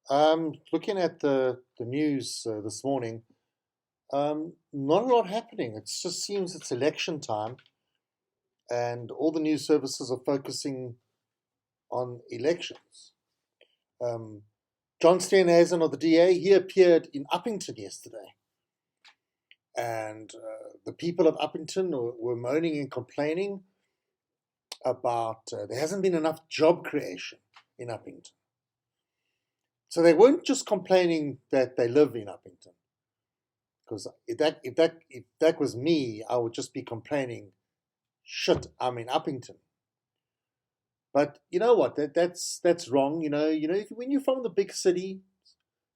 Looking at the news this morning, not a lot happening. It just seems it's election time, and all the news services are focusing on elections. Um, John Steenhuisen of the DA, he appeared in Uppington yesterday, and the people of Uppington were moaning and complaining about there hasn't been enough job creation in Uppington. So they weren't just complaining that they live in Uppington. Because if that was me, I would just be complaining, shit, I'm in Uppington. But you know what? That's wrong. When you're from the big city,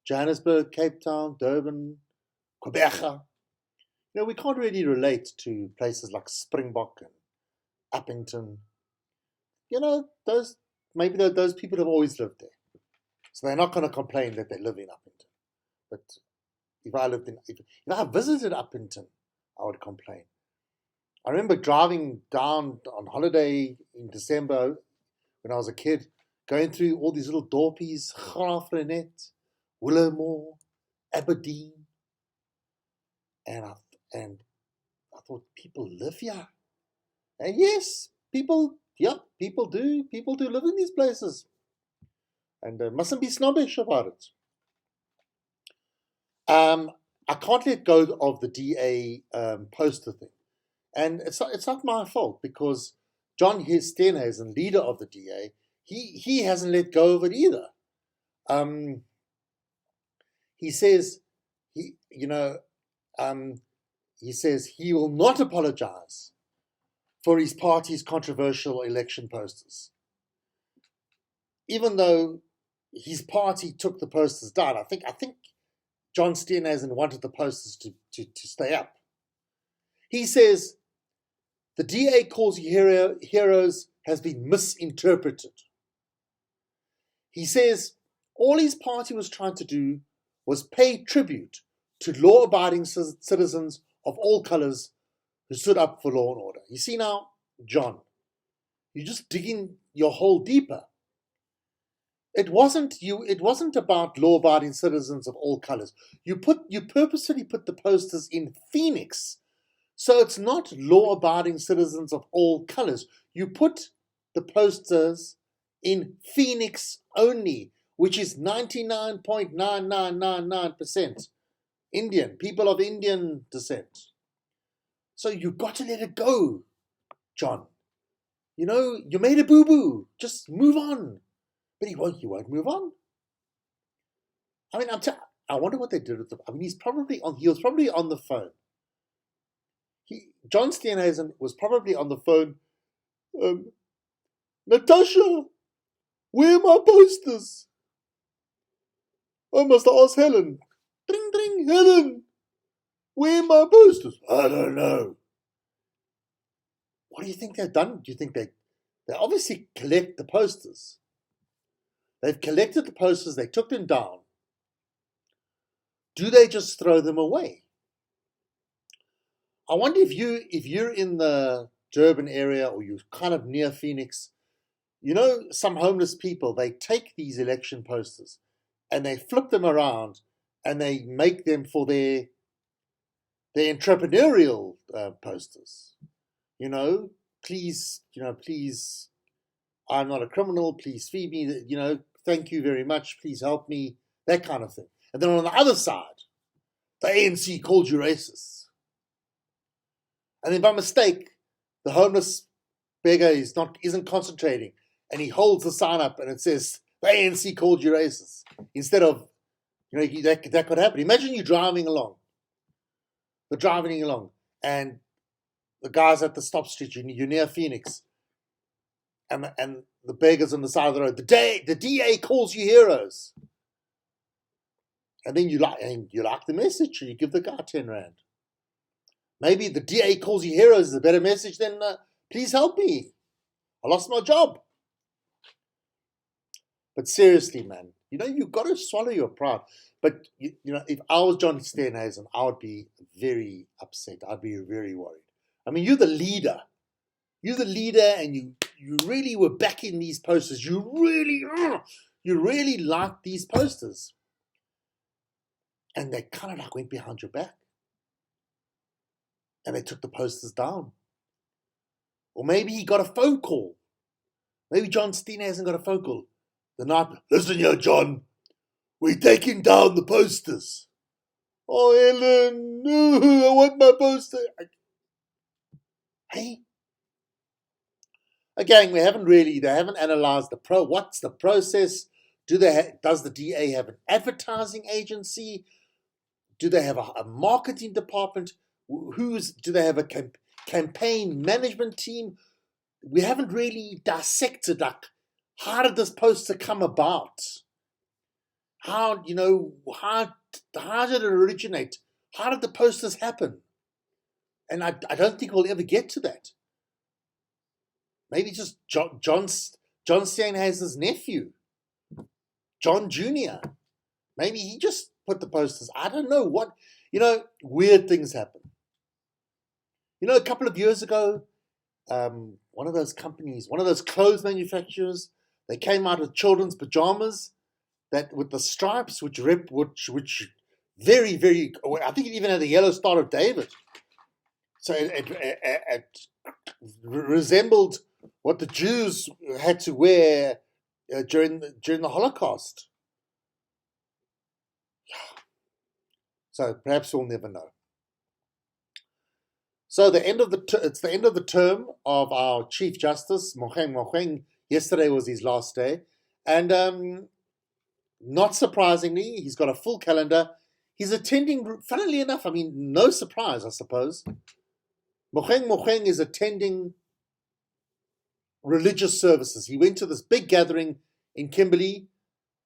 Johannesburg, Cape Town, Durban, KUWTK, we can't really relate to places like Springbok and Uppington. Those people have always lived there, so they're not going to complain that they live in Uppington. But if I visited Uppington, I would complain. I remember driving down on holiday in December when I was a kid, going through all these little dorpies, Graafrenet, Willowmore, Aberdeen, and I thought, people live here. And yes, people do. People do live in these places, and mustn't be snobbish about it. I can't let go of the DA poster thing. And it's not my fault, because John Steenhuisen, leader of the DA, he hasn't let go of it either. He says he says he will not apologize for his party's controversial election posters, even though his party took the posters down. I think John Steenhuisen wanted the posters to stay up. He says the DA calls you heroes has been misinterpreted. He says all his party was trying to do was pay tribute to law-abiding citizens of all colours who stood up for law and order. You see now, John, you're just digging your hole deeper. It wasn't about law-abiding citizens of all colours. You purposely put the posters in Phoenix. So it's not law-abiding citizens of all colours. You put the posters in Phoenix only, which is 99.9999% Indian, people of Indian descent. So you've got to let it go, John. You made a boo-boo. Just move on. But he won't move on. I mean, I wonder what they did with them. I mean, he was probably on the phone. John Steenhuisen was probably on the phone. Natasha, where are my posters? I must ask Helen. Ding, ding, Helen, where are my posters? I don't know. What do you think they've done? Do you think they obviously collect the posters? They've collected the posters, they took them down. Do they just throw them away? I wonder if you're in the Durban area, or you're kind of near Phoenix, some homeless people, they take these election posters and they flip them around and they make them for their entrepreneurial posters. Please, I'm not a criminal, please feed me, thank you very much, please help me, that kind of thing. And then on the other side, the ANC called you racist. And then by mistake, the homeless beggar isn't concentrating, and he holds the sign up and it says, the ANC called you racist. Instead of, that could happen. Imagine you're driving along, and the guy's at the stop street, you're near Phoenix, and the beggar's on the side of the road. The DA calls you heroes. And then you like the message, and you give the guy 10 rand. Maybe the DA calls you heroes is a better message than, please help me, I lost my job. But seriously, man, you've got to swallow your pride. But, if I was John Steenhuisen, I would be very upset. I'd be very worried. I mean, you're the leader. You're the leader, and you really were backing these posters. You you really like these posters. And they kind of like went behind your back. And they took the posters down. Or maybe he got a phone call. Maybe John Steen hasn't got a phone call. The night, listen here, John, we're taking down the posters. Oh, Ellen, no, I want my poster. Hey? Again, they haven't analysed what's the process? Does the DA have an advertising agency? Do they have a marketing department? Do they have a campaign management team? We haven't really dissected, like, how did this poster come about? How did it originate? How did the posters happen? And I don't think we'll ever get to that. Maybe just John Steenhuisen's nephew, John Jr. Maybe he just put the posters. I don't know what, weird things happen. A couple of years ago, one of those companies, one of those clothes manufacturers, they came out with children's pajamas that with the stripes, which very, very, I think it even had the yellow Star of David. So it resembled what the Jews had to wear during the Holocaust. So perhaps we'll never know. So it's the end of the term of our Chief Justice, Moegeng. Yesterday was his last day. And not surprisingly, he's got a full calendar. He's attending, funnily enough, no surprise, I suppose. Moegeng is attending religious services. He went to this big gathering in Kimberley.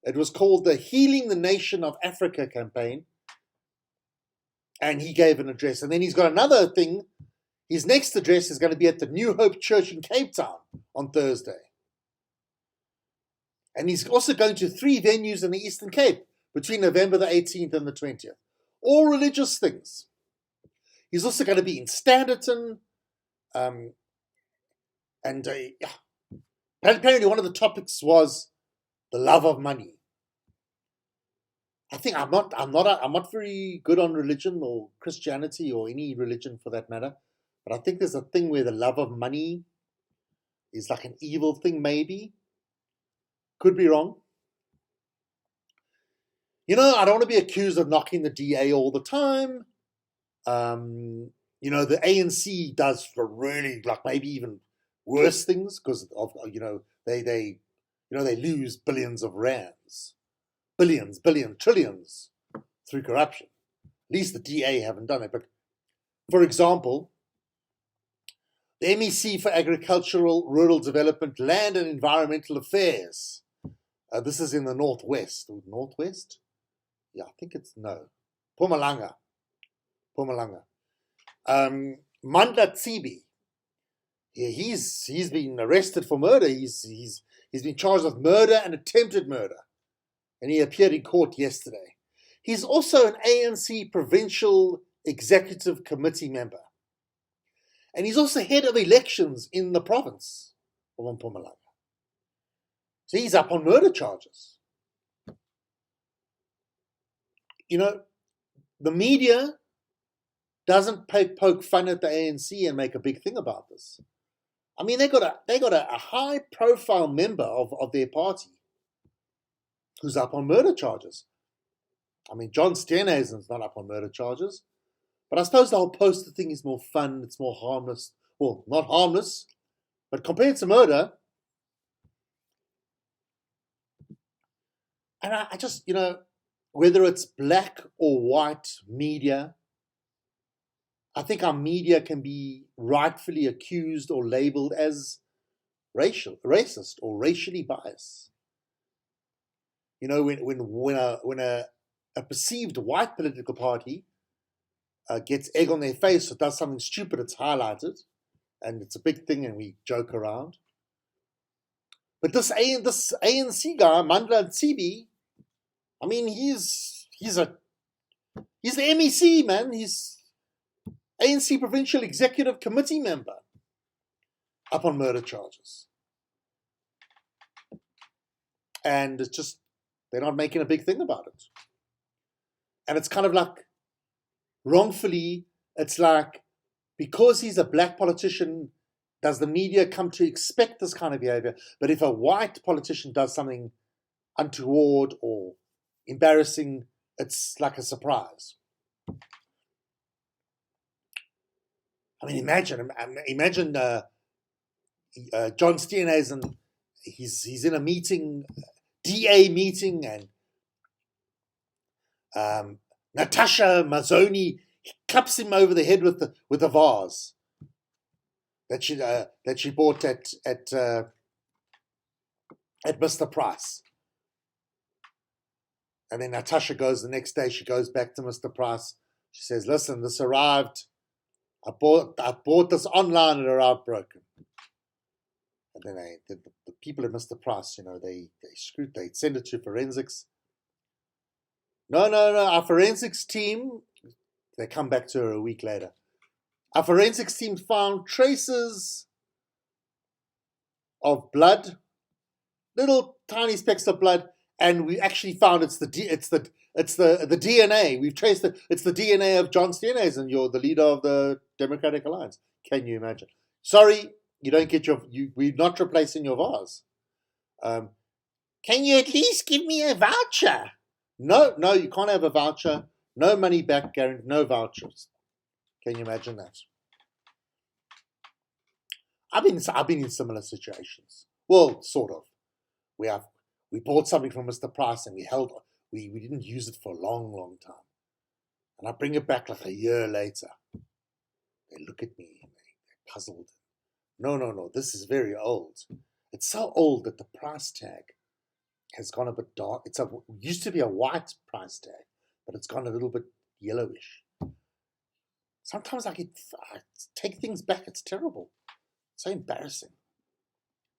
It was called the Healing the Nation of Africa campaign. And he gave an address. And then he's got another thing. His next address is going to be at the New Hope Church in Cape Town on Thursday. And he's also going to 3 venues in the Eastern Cape between November the 18th and the 20th. All religious things. He's also going to be in Standerton. Apparently one of the topics was the love of money. I think I'm not very good on religion or Christianity or any religion for that matter. But I think there's a thing where the love of money is like an evil thing, maybe. Could be wrong. I don't want to be accused of knocking the DA all the time. The ANC does for really, like, maybe even worse things because of, they lose billions of rands. Billions, trillions through corruption. At least the DA haven't done it. But, for example, the MEC for Agricultural, Rural Development, Land and Environmental Affairs. This is in the Northwest. Northwest? Yeah, I think it's, no. Mpumalanga. Mandla Tsibi. Yeah, he's been arrested for murder. He's been charged with murder and attempted murder. And he appeared in court yesterday. He's also an ANC Provincial Executive Committee member. And he's also head of elections in the province of Mpumalanga. So he's up on murder charges. The media doesn't poke fun at the ANC and make a big thing about this. They got a high-profile member of their party who's up on murder charges. John Steenhuisen's not up on murder charges. But I suppose the whole poster thing is more fun, it's more harmless. Well, not harmless, but compared to murder. And I just, whether it's black or white media, I think our media can be rightfully accused or labeled as racist or racially biased. When a perceived white political party gets egg on their face or does something stupid, it's highlighted, and it's a big thing, and we joke around. But this ANC guy, Mandla Tsibi, he's the MEC, man. He's ANC Provincial Executive Committee member, up on murder charges. and it's just they're not making a big thing about it. And it's kind of like wrongfully, it's like because he's a black politician, does the media come to expect this kind of behavior? But if a white politician does something untoward or embarrassing, it's like a surprise. I mean, imagine John Steenhuisen. He's in a meeting, DA meeting, and Natasha Mazzoni claps him over the head with a vase that she bought at Mr. Price. And then Natasha goes the next day. She goes back to Mr. Price. She says, "Listen, this arrived. I bought this online. It arrived broken." And then the people at Mr. Price, they send it to forensics. No. Our forensics team, they come back to her a week later. Our forensics team found traces of blood, little tiny specks of blood, and we actually found it's the DNA. We've traced it. It's the DNA of John Steenhuisen, the leader of the Democratic Alliance. Can you imagine? Sorry, you don't get we're not replacing your vase. Can you at least give me a voucher? No, you can't have a voucher. No money back guarantee, no vouchers. Can you imagine that? I've been in similar situations. Well, sort of. We bought something from Mr. Price and we didn't use it for a long, long time. And I bring it back like a year later. They look at me and they're puzzled. No, this is very old. It's so old that the price tag has gone a bit dark. It used to be a white price tag, but it's gone a little bit yellowish. Sometimes I take things back. It's terrible. It's so embarrassing.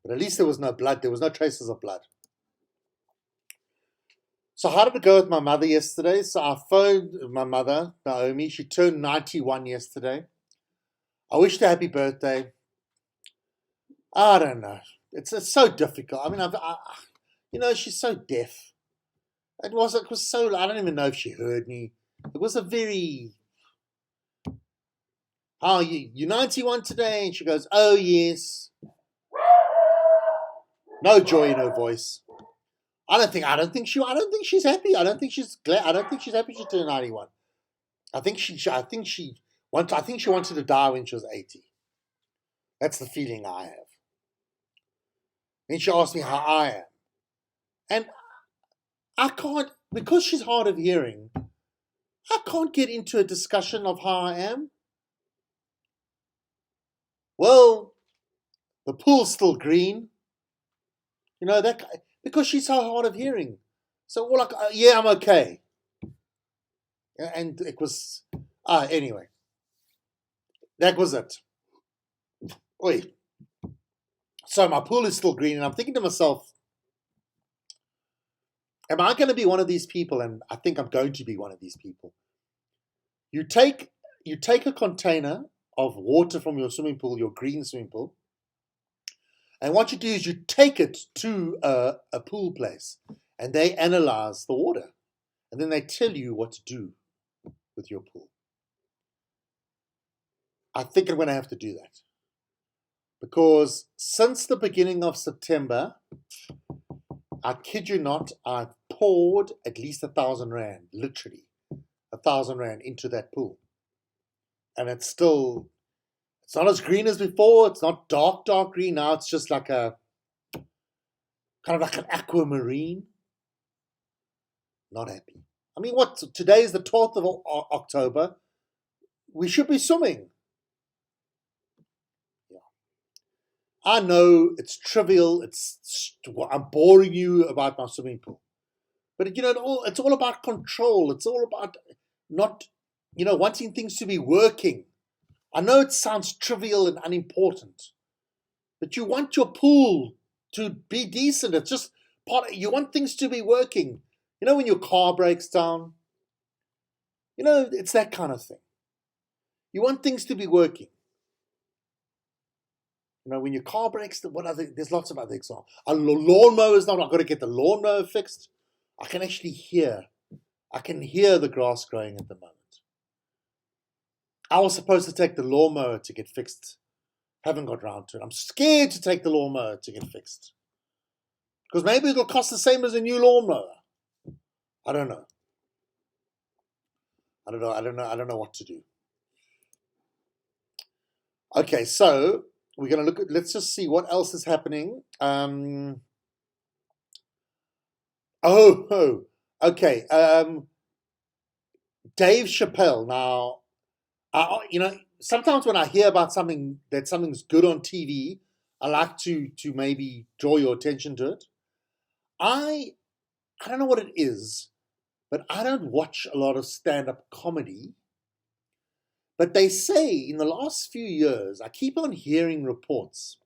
But at least there was no blood. There was no traces of blood. So how did it go with my mother yesterday? So I phoned my mother, Naomi. She turned 91 yesterday. I wished her happy birthday. I don't know. It's so difficult. I mean, she's so deaf. It was so, I don't even know if she heard me. It was a very, you're 91 today? And she goes, oh, yes. No joy in her voice. I don't think she's happy. I don't think she's glad. I don't think she's happy she turned 91. I think she wanted to die when she was 80. That's the feeling I have. Then she asked me how I am. And I can't, because she's hard of hearing, I can't get into a discussion of how I am. Well, the pool's still green. Because she's so hard of hearing. So, yeah, I'm okay. And it was, anyway. That was it. Oi. So my pool is still green, and I'm thinking to myself, am I going to be one of these people? And I think I'm going to be one of these people. You take a container of water from your swimming pool, your green swimming pool, and what you do is you take it to a pool place, and they analyze the water, and then they tell you what to do with your pool. I think I'm going to have to do that. Because since the beginning of September, I kid you not, I've poured at least 1,000 rand, literally 1,000 rand into that pool. And it's not as green as before. It's not dark green. Now it's just like kind of like an aquamarine. Not happy. I mean, today is the 12th of October. We should be swimming. I know it's trivial. I'm boring you about my swimming pool. But, it's all about control. It's all about not, wanting things to be working. I know it sounds trivial and unimportant, but you want your pool to be decent. It's just you want things to be working. When your car breaks down, it's that kind of thing. You want things to be working. When your car breaks, there's lots of other examples. A lawnmower is not, I've got to get the lawnmower fixed. I can actually hear the grass growing at the moment. I was supposed to take the lawnmower to get fixed. Haven't got round to it. I'm scared to take the lawnmower to get fixed. Because maybe it'll cost the same as a new lawnmower. I don't know. I don't know what to do. Okay, so we're going to look at, let's just see what else is happening. Okay. Dave Chappelle. Now, sometimes when I hear about something's good on TV, I like to maybe draw your attention to it. I don't know what it is, but I don't watch a lot of stand-up comedy. But they say in the last few years, I keep on hearing reports.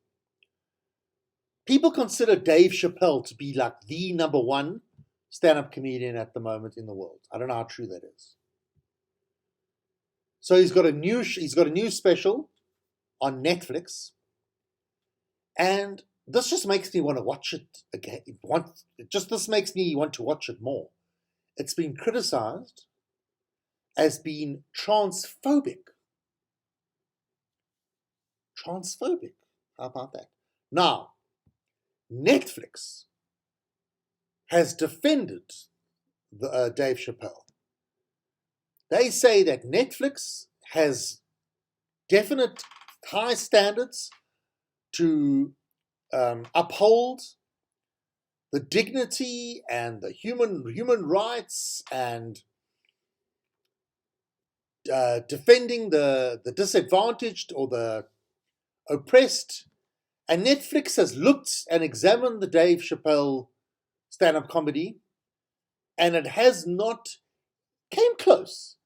People consider Dave Chappelle to be like the number one stand-up comedian at the moment in the world. I don't know how true that is. So he's got a new special on Netflix, and this just makes me want to watch it again. This makes me want to watch it more. It's been criticized as being transphobic. Transphobic. How about that? Now, Netflix has defended Dave Chappelle. They say that Netflix has definite high standards to uphold the dignity and the human rights and defending the disadvantaged or the oppressed. And Netflix has looked and examined the Dave Chappelle stand-up comedy, and it has not came close.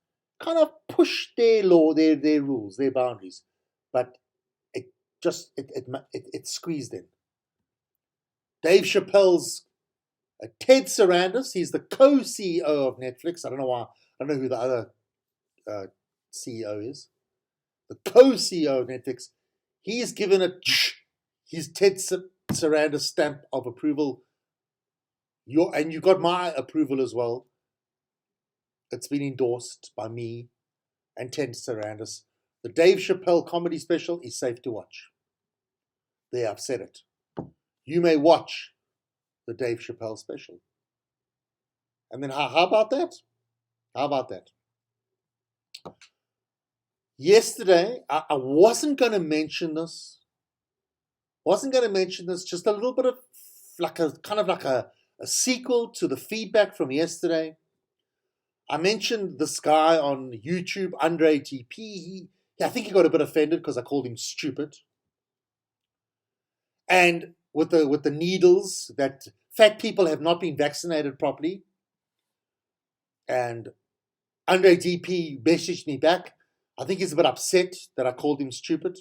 Kind of pushed their law, their rules, their boundaries, but it squeezed in. Dave Chappelle's Ted Sarandis, he's the co-CEO of Netflix. I don't know why. I don't know who the other CEO is. The co-CEO of Netflix. He's given it his Ted Sarandis stamp of approval. And you got my approval as well. It's been endorsed by me and Ted Sarandis. The Dave Chappelle comedy special is safe to watch. There, I've said it. You may watch the Dave Chappelle special. And then how about that? How about that? Yesterday, I wasn't going to mention this. Just a little bit of like a sequel to the feedback from yesterday. I mentioned this guy on YouTube, Andre TP. I think he got a bit offended because I called him stupid. And with the needles, that fat people have not been vaccinated properly. And Andre TP messaged me back. I think he's a bit upset that I called him stupid.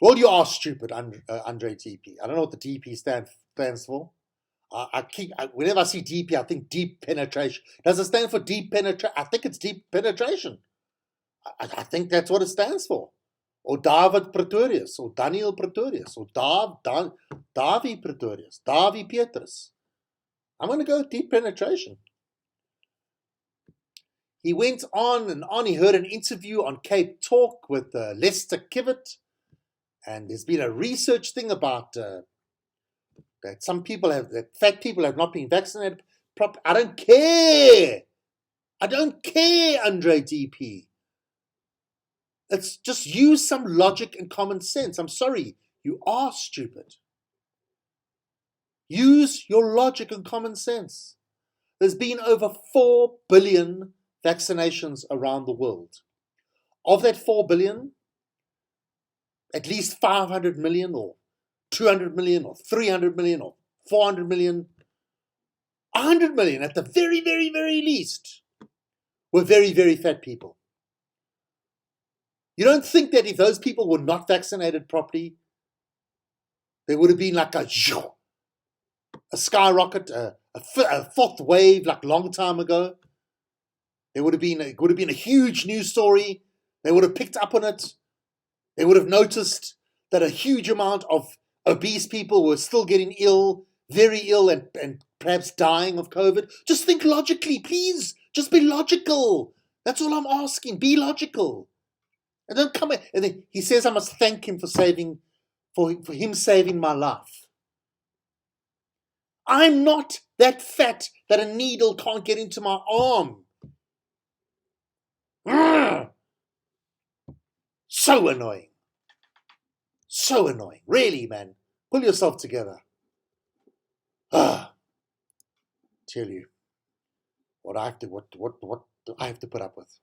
Well, you are stupid, Andre TP. I don't know what the TP stands for. Whenever I see DP, I think deep penetration. Does it stand for deep penetration? I think it's deep penetration. I think that's what it stands for. Or David Pretorius, or Daniel Pretorius, or Davi Pretorius, Davi Petrus. I'm going to go with deep penetration. He went on and on. He heard an interview on KUWTK with Lester Kivet. And there's been a research thing about that fat people have not been vaccinated properly. I don't care. Andre DP. It's just use some logic and common sense. I'm sorry, you are stupid. Use your logic and common sense. There's been over 4 billion vaccinations around the world. Of that 4 billion, at least 500 million or 200 million or 300 million or 400 million, 100 million at the very, very, very least were very, very fat people. You don't think that if those people were not vaccinated properly, there would have been like a skyrocket, a fourth wave like a long time ago? It would have been a huge news story. They would have picked up on it. They would have noticed that a huge amount of obese people were still getting ill, very ill, and perhaps dying of COVID. Just think logically, please. Just be logical. That's all I'm asking. Be logical. And don't come. And then he says I must thank him for him saving my life. I'm not that fat that a needle can't get into my arm. So annoying. So annoying. Really, man. Pull yourself together. Tell you what I have to put up with.